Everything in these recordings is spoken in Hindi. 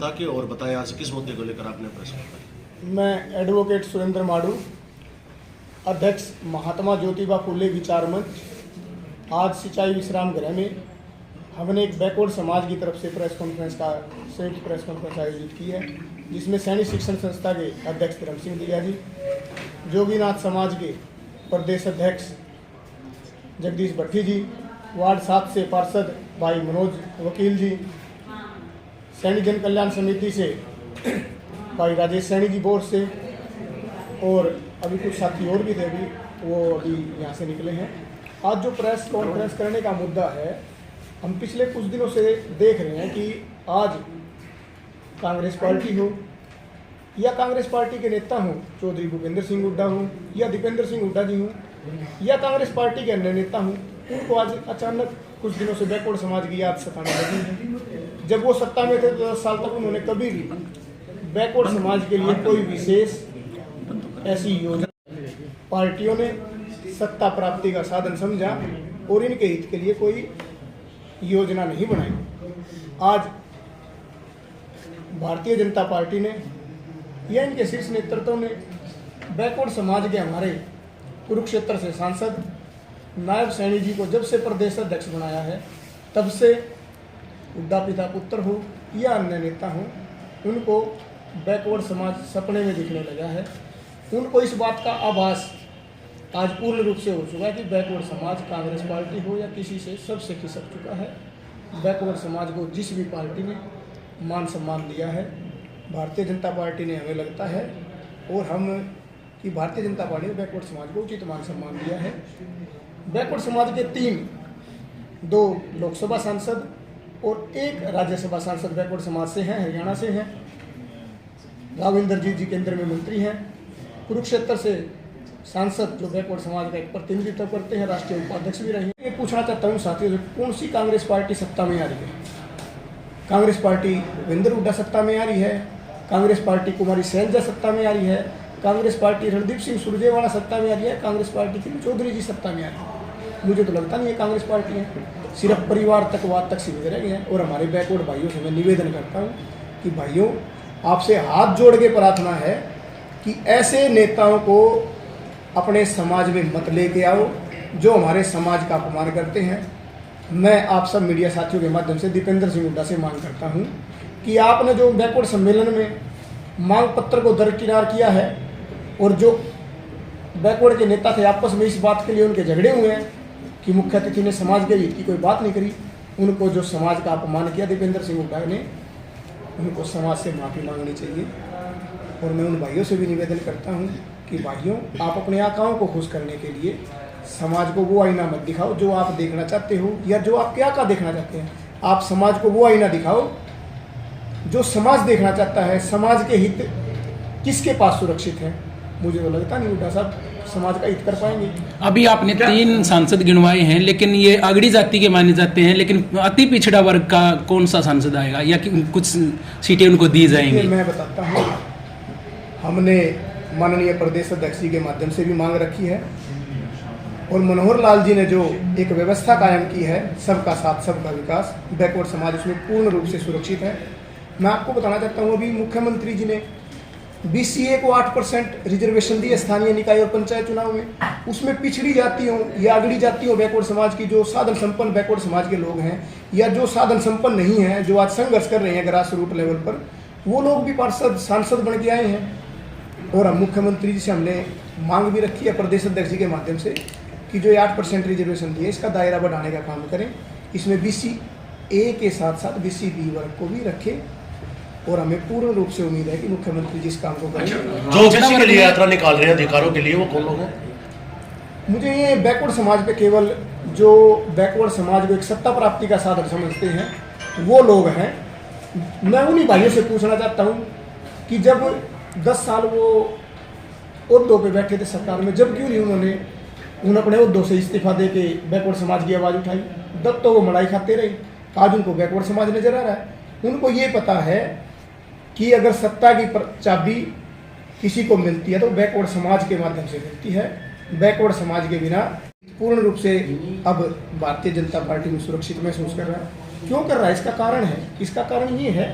बता के और बताएं आज किस मुद्दे को लेकर आपने प्रेस कॉन्फ्रेंस। मैं एडवोकेट सुरेंद्र माडू, अध्यक्ष महात्मा ज्योतिबा फुले विचार मंच। आज सिंचाई विश्राम गृह में हमने एक बैकवर्ड समाज की तरफ से प्रेस कॉन्फ्रेंस का संयुक्त प्रेस कॉन्फ्रेंस आयोजित की है, जिसमें सैनिक शिक्षण संस्था के अध्यक्ष धर्म सिंह दिया जी, जोगीनाथ समाज के प्रदेश अध्यक्ष जगदीश भट्टी जी, वार्ड 7 से पार्षद भाई मनोज वकील जी, सैनिक जन कल्याण समिति से भाई राजेश सैनी जी बोर्ड से, और अभी कुछ साथी और भी थे, वो अभी यहाँ से निकले हैं। आज जो प्रेस कॉन्फ्रेंस करने का मुद्दा है, हम पिछले कुछ दिनों से देख रहे हैं कि आज कांग्रेस पार्टी हो या कांग्रेस पार्टी के नेता हों, चौधरी भूपेंद्र सिंह हुड्डा हो या दीपेंद्र सिंह हुड्डा जी हों या कांग्रेस पार्टी के अन्य नेता हों, उनको आज अचानक कुछ दिनों से बैकवर्ड समाज की याद सताने लगी है। जब वो सत्ता में थे तो 10 साल तक उन्होंने कभी भी बैकवर्ड समाज के लिए कोई विशेष ऐसी योजना पार्टियों ने सत्ता प्राप्ति का साधन समझा और इनके हित के लिए कोई योजना नहीं बनाई। आज भारतीय जनता पार्टी ने या इनके शीर्ष नेतृत्व ने बैकवर्ड समाज के हमारे कुरुक्षेत्र से सांसद नायब सैनी जी को जब से प्रदेश अध्यक्ष बनाया है, तब से हुड्डा पिता पुत्र हो या अन्य नेता हो, उनको बैकवर्ड समाज सपने में दिखने लगा है। उनको इस बात का आभास आज पूर्ण रूप से हो चुका है कि बैकवर्ड समाज कांग्रेस पार्टी हो या किसी से सबसे खिसक चुका है। बैकवर्ड समाज को जिस भी पार्टी ने मान सम्मान दिया है, भारतीय जनता पार्टी ने हमें लगता है और हम कि भारतीय जनता पार्टी ने बैकवर्ड समाज को उचित मान सम्मान दिया है। बैकवर्ड समाज के 2 लोकसभा सांसद और 1 राज्यसभा सांसद बैकवर्ड समाज से हैं, हरियाणा से हैं। राघवेंद्र जी केंद्र में मंत्री हैं। कुरुक्षेत्र से सांसद जो बैकवर्ड समाज का एक प्रतिनिधित्व करते हैं, राष्ट्रीय उपाध्यक्ष भी रहे हैं। ये पूछना चाहता हूँ साथियों से, कौन सी कांग्रेस पार्टी सत्ता में आ रही है? कांग्रेस पार्टी भूपेंद्र हुड्डा सत्ता में आ रही है, कांग्रेस पार्टी कुमारी सैलजा सत्ता में आ रही है, कांग्रेस पार्टी रणदीप सिंह सुरजेवाला सत्ता में आ रही है, कांग्रेस पार्टी की चौधरी जी सत्ता में आ रही है। मुझे तो लगता नहीं है कांग्रेस पार्टी है, सिर्फ परिवार तकवाद तक सीमित रह गए हैं। और हमारे बैकवर्ड भाइयों से मैं निवेदन करता हूँ कि भाइयों, आपसे हाथ जोड़ के प्रार्थना है कि ऐसे नेताओं को अपने समाज में मत लेके आओ जो हमारे समाज का अपमान करते हैं। मैं आप सब मीडिया साथियों के माध्यम से दीपेंद्र सिंह हुड्डा से मांग करता हूं कि आपने जो बैकवर्ड सम्मेलन में मांग पत्र को दरकिनार किया है और जो बैकवर्ड के नेता थे आपस में इस बात के लिए उनके झगड़े हुए हैं कि मुख्य अतिथि ने समाज के हित की कोई बात नहीं करी, उनको जो समाज का अपमान किया दीपेंद्र सिंह हुड्डा ने, उनको समाज से माफ़ी मांगनी चाहिए। और मैं उन भाइयों से भी निवेदन करता हूं कि भाइयों, आप अपने आकाओं को खुश करने के लिए समाज को वो आईना मत दिखाओ जो आप देखना चाहते हो या जो आप क्या का देखना चाहते हैं। आप समाज को वो आईना दिखाओ जो समाज देखना चाहता है। समाज के हित किसके पास सुरक्षित है? मुझे तो लगता नहीं हुड्डा साहब समाज का हित कर पाएंगे। अभी आपने 3 सांसद गिनवाए हैं, लेकिन ये अगड़ी जाति के माने जाते हैं, लेकिन अति पिछड़ा वर्ग का कौन सा सांसद आएगा या कुछ सीटें उनको दी जाएंगी? मैं बताता हूँ, हमने माननीय प्रदेश अध्यक्ष जी के माध्यम से भी मांग रखी है और मनोहर लाल जी ने जो एक व्यवस्था कायम की है, सबका साथ सबका विकास, बैकवर्ड समाज उसमें पूर्ण रूप से सुरक्षित है। मैं आपको बताना चाहता हूँ, अभी मुख्यमंत्री जी ने BCA को 8% रिजर्वेशन दी स्थानीय निकाय और पंचायत चुनाव में। उसमें पिछड़ी जातियों या अगड़ी जातियों बैकवर्ड समाज की जो साधन संपन्न बैकवर्ड समाज के लोग हैं या जो साधन संपन्न नहीं हैं, जो आज संघर्ष कर रहे हैं ग्रास रूट लेवल पर, वो लोग भी पार्षद सांसद बन के आए हैं। और हम मुख्यमंत्री जी से हमने मांग भी रखी है प्रदेश अध्यक्ष जी के माध्यम से कि जो 8% रिजर्वेशन दिए इसका दायरा बढ़ाने का काम करें। इसमें BCA के साथ साथ BCB वर्ग को भी रखें और हमें पूर्ण रूप से उम्मीद है कि मुख्यमंत्री जी इस काम को करेंगे। जो किसी के लिए यात्रा निकाल रहे हैं अधिकारों के लिए, वो कौन लोग हैं? मुझे ये बैकवर्ड समाज पे केवल जो बैकवर्ड समाज को एक सत्ता प्राप्ति का साधन समझते हैं वो लोग हैं। मैं उन्हीं भाइयों से पूछना चाहता हूँ कि जब 10 साल वो ओहदों पे बैठे थे सरकार में, जब क्यों नहीं उन्होंने अपने ओहदों से इस्तीफा दे के बैकवर्ड समाज की आवाज़ उठाई? तब तो वो मलाई खाते रहे। आज उनको बैकवर्ड समाज नजर आ रहा है। उनको ये पता है कि अगर सत्ता की चाबी किसी को मिलती है तो बैकवर्ड समाज के माध्यम से मिलती है। बैकवर्ड समाज के बिना पूर्ण रूप से अब भारतीय जनता पार्टी में सुरक्षित महसूस कर रहा है। क्यों कर रहा है इसका कारण है, इसका कारण ये है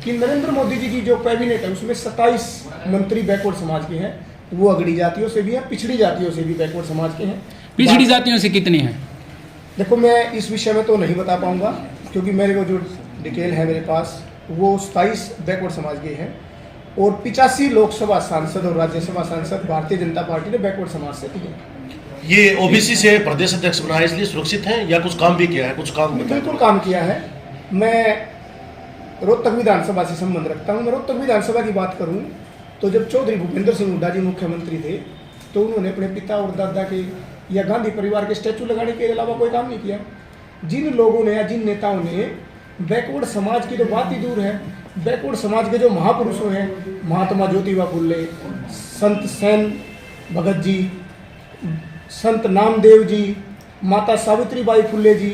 कि नरेंद्र मोदी जी की जो कैबिनेट है उसमें 27 मंत्री बैकवर्ड समाज के हैं, वो अगड़ी जातियों से भी हैं, पिछड़ी जातियों से भी बैकवर्ड समाज के हैं। पिछड़ी जातियों से कितने हैं? देखो मैं इस विषय में तो नहीं बता पाऊंगा क्योंकि मेरे को जो डिटेल है मेरे पास वो 27 बैकवर्ड समाज के हैं और 85 लोकसभा सांसद और राज्यसभा सांसद भारतीय जनता पार्टी ने बैकवर्ड समाज से दिए। ये ओबीसी से प्रदेश अध्यक्ष बनाया इसलिए सुरक्षित हैं या कुछ काम भी किया है? कुछ काम बिल्कुल काम किया है। मैं रोहतक विधानसभा से संबंध रखता हूँ। मैं रोहतक विधानसभा की बात करूँ तो जब चौधरी भूपेंद्र सिंह हुड्डा जी मुख्यमंत्री थे तो उन्होंने अपने पिता और दादा के या गांधी परिवार के स्टैचू लगाने के अलावा कोई काम नहीं किया। जिन लोगों ने या जिन नेताओं ने बैकवर्ड समाज की तो बात ही दूर है, बैकवर्ड समाज के जो महापुरुषों हैं, महात्मा ज्योतिबा फुले, संत सेन भगत जी, संत नामदेव जी, माता सावित्रीबाई फुले जी,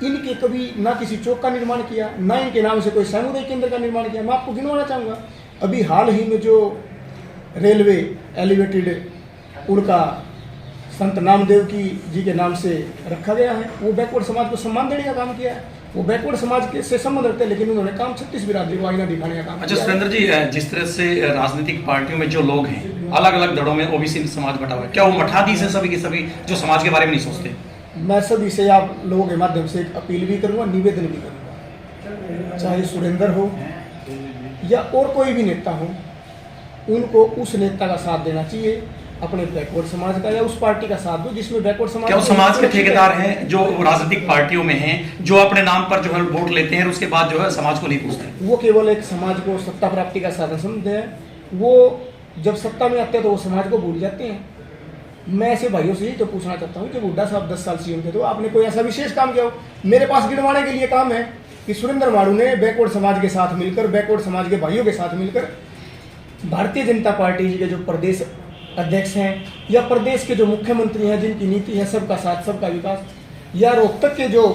इनके कभी ना किसी चौक का निर्माण किया, ना इनके नाम से कोई सामुदायिक केंद्र का निर्माण किया। मैं आपको गिनवाना चाहूँगा, अभी हाल ही में जो रेलवे एलिवेटेड पुल का संत नामदेव की जी के नाम से रखा गया है, वो बैकवर्ड समाज को सम्मान देने का काम किया है। वो बैकवर्ड समाज के से संबंध रखते हैं लेकिन उन्होंने काम 36 बिरादरी को आईना दिखाने का काम अच्छा किया। सुरेंद्र जी, जिस तरह से राजनीतिक पार्टियों में जो लोग हैं अलग अलग दड़ों में ओबीसी समाज बटा हुआ है, क्या वो मठाधीश है सभी के सभी जो समाज के बारे में नहीं सोचते? मैं सभी से आप लोगों के माध्यम से एक अपील भी करूंगा, निवेदन भी करूंगा, चाहे सुरेंद्र हो या और कोई भी नेता हो, उनको उस नेता का साथ देना चाहिए, अपने बैकवर्ड समाज का या उस पार्टी का साथ दो जिसमें बैकवर्ड समाज। क्या वो समाज के ठेकेदार हैं जो राजनीतिक पार्टियों में हैं, जो अपने नाम पर जो है वोट लेते हैं और उसके बाद जो है समाज को नहीं पूछते? वो केवल एक समाज को सत्ता प्राप्ति का साधन समझते हैं। वो जब सत्ता में आते हैं तो वो समाज को भूल जाते हैं। मैं ऐसे भाइयों से ही तो पूछना चाहता हूँ कि हुड्डा साहब 10 साल सीएम थे तो आपने कोई ऐसा विशेष काम किया हो? मेरे पास गिनवाने के लिए काम है कि सुरेंद्र मारू ने बैकवर्ड समाज के साथ मिलकर, बैकवर्ड समाज के भाइयों के साथ मिलकर भारतीय जनता पार्टी के जो प्रदेश अध्यक्ष हैं या प्रदेश के जो मुख्यमंत्री हैं जिनकी नीति है सबका साथ सबका विकास, या रोहतक के जो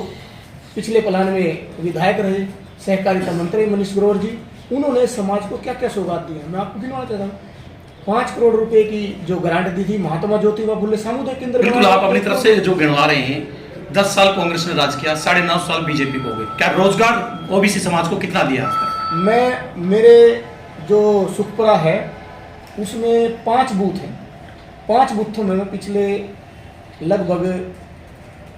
पिछले प्लान में विधायक रहे सहकारिता मंत्री मनीष ग्रोवर जी, उन्होंने समाज को क्या क्या सौगात दी है मैं आपको गिनवाना चाहता हूँ। 5 करोड़ रुपए की जो ग्रांट दी थी महात्मा ज्योतिबा फुले सामुदायिक केंद्र। बिल्कुल, आप अपनी तरफ से जो गिनवा रहे हैं, 10 साल कांग्रेस ने राज किया, 9.5 साल बीजेपी को हो गए, क्या रोजगार ओबीसी समाज को कितना दिया आज तक? मैं मेरे जो सुखपुरा है उसमें 5 बूथ हैं, 5 बूथों में पिछले लगभग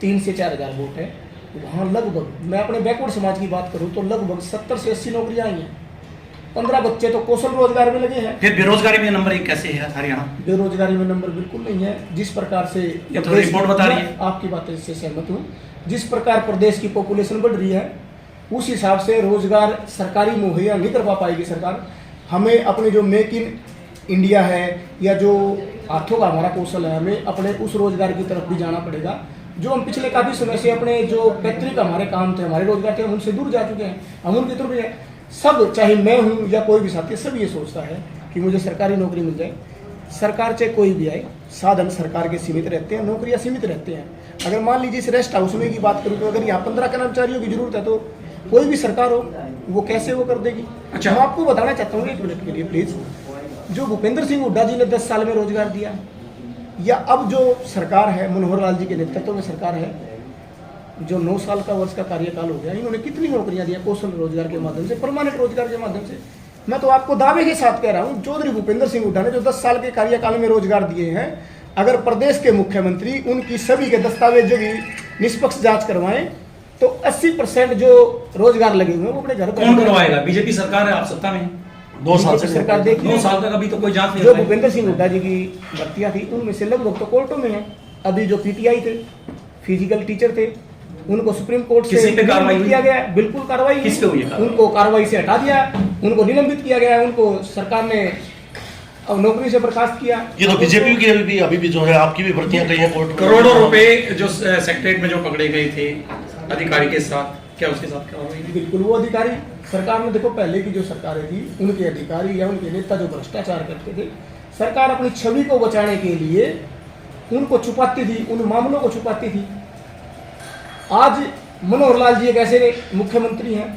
3 से 4 हज़ार वोट है। वहाँ लगभग मैं अपने बैकवर्ड समाज की बात करूँ तो लगभग 70 से 80 नौकरियाँ आई हैं। 15 बच्चे तो कौशल रोजगार में लगे हैं। फिर बेरोजगारी में नंबर 1 कैसे है हरियाणा? बेरोजगारी में नंबर बिल्कुल नहीं है। जिस प्रकार से ये तो रिपोर्ट बता रही है। आपकी बातें से सहमत हूँ। जिस प्रकार प्रदेश की पॉपुलेशन बढ़ रही है उस हिसाब से रोजगार सरकारी मुहैया नहीं कर पाएगी सरकार। हमें अपने जो मेक इन इंडिया है या जो हाथों का हमारा कौशल है, हमें अपने उस रोजगार की तरफ भी जाना पड़ेगा जो हम पिछले काफ़ी समय से अपने जो पैतृक हमारे काम थे, हमारे रोजगार थे, हम उनसे दूर जा चुके हैं। हम उनकी तरफ भी सब, चाहे मैं हूँ या कोई भी साथी, सब ये सोचता है कि मुझे सरकारी नौकरी मिल जाए। सरकार चाहे कोई भी आए, साधन सरकार के सीमित रहते हैं, नौकरियाँ सीमित रहते हैं। अगर मान लीजिए इस रेस्ट हाउस में की बात करूँ तो अगर यहाँ 15 कर्मचारियों की जरूरत है तो कोई भी सरकार हो वो कैसे वो कर देगी। अच्छा, मैं आपको बताना चाहता हूँ 1 मिनट के लिए प्लीज, जो भूपेंद्र सिंह हुड्डा जी ने 10 साल में रोजगार दिया या अब जो सरकार है मनोहर लाल जी के नेतृत्व में सरकार है जो 9 साल का वर्ष का कार्यकाल हो गया, इन्होंने कितनी नौकरियां दी कौशल रोजगार के माध्यम से, परमानेंट रोजगार के माध्यम से। मैं तो आपको दावे के साथ कह रहा हूं चौधरी भूपेंद्र सिंह हुड्डा ने जो 10 साल के कार्यकाल में रोजगार दिए हैं, अगर प्रदेश के मुख्यमंत्री उनकी सभी के दस्तावेजों की निष्पक्ष जांच करवाएं तो 80% जो रोजगार लगे हुए हैं वो अपने घर पर। कौन करवाएगा? बीजेपी सरकार है, आप सत्ता में 2 साल से सरकार देखिए 9 साल तक अभी तो कोई जांच नहीं जो हुई। भूपेंद्र सिंह हुड्डा जी की भर्तियां थी उनमें से लगभग तो कोर्टों में है। अभी जो पीटीआई थे, फिजिकल टीचर थे, उनको सुप्रीम कोर्ट से किसी पे कार्रवाई किया गया है। बिल्कुल कार्रवाई किस पे हुई है? उनको कार्रवाई से हटा दिया, उनको निलंबित किया गया है, उनको सरकार ने अब नौकरी से बर्खास्त किया। ये तो बीजेपी की अभी भी जो है आपकी भी भर्तियां कई हैं कोर्ट में। करोड़ों रुपए जो सेक्रेटरीट में जो पकड़े गए थे अधिकारी के साथ, क्या उसके साथ क्या हो रही है? बिल्कुल वो अधिकारी सरकार ने, देखो पहले की जो सरकारें थी उनके अधिकारी या उनके नेता जो भ्रष्टाचार करते थे, सरकार अपनी छवि को बचाने के लिए उनको छुपाती थी, उन मामलों को छुपाती थी। आज मनोहर लाल जी एक ऐसे मुख्यमंत्री हैं,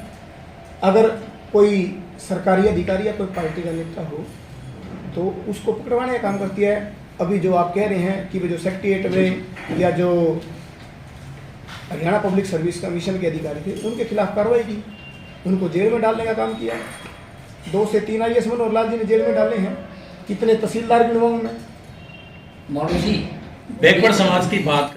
अगर कोई सरकारी अधिकारी या कोई पार्टी का नेता हो तो उसको पकड़वाने का काम करती है। अभी जो आप कह रहे हैं कि जो सेक्रेटेरिएट में या जो हरियाणा पब्लिक सर्विस कमीशन के अधिकारी थे, उनके खिलाफ कार्रवाई की, उनको जेल में डालने का काम किया। 2 से 3 IAS मनोहर लाल जी ने जेल में डाले हैं। कितने तहसीलदार गिनवाऊं मैं। बैकवर्ड समाज की बात